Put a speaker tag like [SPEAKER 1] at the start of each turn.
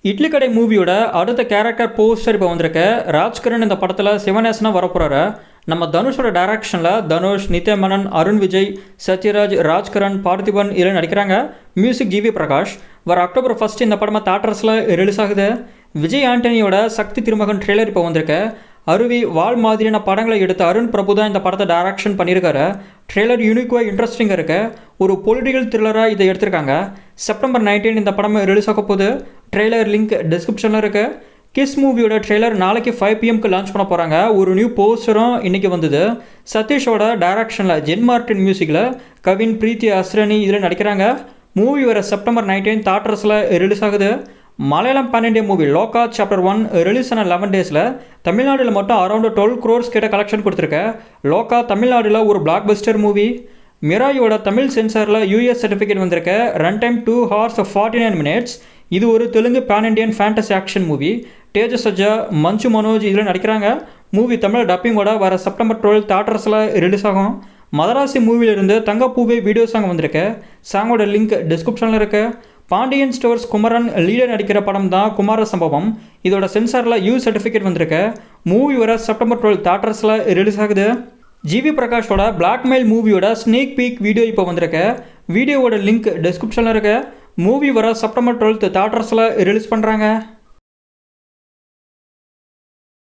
[SPEAKER 1] இட்லி கடை மூவியோட அடுத்த கேரக்டர் போஸ்டர் இப்போ வந்திருக்கு. ராஜ்கரன் இந்த படத்தில் சிவநேசனாக வரப்போகிறாரு. நம்ம தனுஷோட டைரக்ஷனில் தனுஷ், நித்யா மேனன், அருண் விஜய், சத்யராஜ், ராஜ்கரன், பார்த்திபன் இதில் நடிக்கிறாங்க. மியூசிக் ஜிவி பிரகாஷ். வர அக்டோபர் 1 இந்த படமாக தியேட்டர்ஸில் ரிலீஸ் ஆகுது. விஜய் ஆண்டனியோட சக்தி திருமகன் ட்ரெய்லர் இப்போ வந்திருக்கு. அருவி, வால் மாதிரியான படங்களை எடுத்த அருண் பிரபு தான் இந்த படத்தை டைரக்ஷன் பண்ணியிருக்காரு. ட்ரெய்லர் யூனிக்குவாக இன்ட்ரெஸ்டிங்காக இருக்கு. ஒரு பொலிட்டிக்கல் த்ரில்லராக இதை எடுத்திருக்காங்க. செப்டம்பர் 19 இந்த படம் ரிலீஸ் ஆக போகுது. ட்ரெய்லர் லிங்க் டிஸ்கிரிப்ஷனில் இருக்குது. கிஸ் மூவியோட ட்ரெய்லர் நாளைக்கு 5 PM லான்ச் பண்ண போகிறாங்க. ஒரு நியூ போஸ்டரும் இன்றைக்கி வந்தது. சதீஷோட டைரக்ஷனில் ஜென் மார்டின் மியூசிக்கில் கவின், பிரீத்தி அஸ்ரணி இதில் நடிக்கிறாங்க. மூவி வர செப்டம்பர் 19 தியேட்டர்ஸில் ரிலீஸ் ஆகுது. மலையாளம் பேன் இண்டியா மூவி லோகா சாப்டர் 1 ரிலீஸ் ஆன 11 டேஸில் தமிழ்நாட்டில் மட்டும் அரௌண்ட் 12 crores கிட்ட கலெக்ஷன் கொடுத்துருக்க. லோகா தமிழ்நாட்டில் ஒரு பிளாக் பஸ்டர் மூவி. மிராயோட தமிழ் சென்சாரில் US சர்டிஃபிகேட் வந்திருக்க. Run time 2 hours 49 minutes. இது ஒரு Telugu pan Indian fantasy action movie. Teja Sajja, Manchu Manoj இதில் நடிக்கிறாங்க. மூவி தமிழ் டப்பிங்கோட வர செப்டம்பர் 12 தியேட்டர்ஸில் ரிலீஸ் ஆகும். மதராசி மூவிலிருந்து தங்கப்பூவே வீடியோ சாங் வந்திருக்கு. சாங்கோட லிங்க் டிஸ்கிரிப்ஷனில் இருக்குது. பாண்டியன் ஸ்டோர்ஸ் குமரன் லீடர் நடிக்கிற படம் தான் குமார சம்பவம். இதோட சென்சாரில் US சர்டிஃபிகேட் வந்திருக்கு. மூவி வர செப்டம்பர் 12 தியேட்டர்ஸில் ரிலீஸ் ஆகுது. ஜிவி பிரகாஷோட பிளாக்மெயில் மூவியோட ஸ்னேக் பீக் வீடியோ இப்போ வந்திருக்கு. வீடியோவோட லிங்க் டிஸ்கிரிப்ஷனில் இருக்குது. மூவி வர செப்டம்பர் 12 தியேட்டர்ஸில் ரிலீஸ் பண்ணுறாங்க.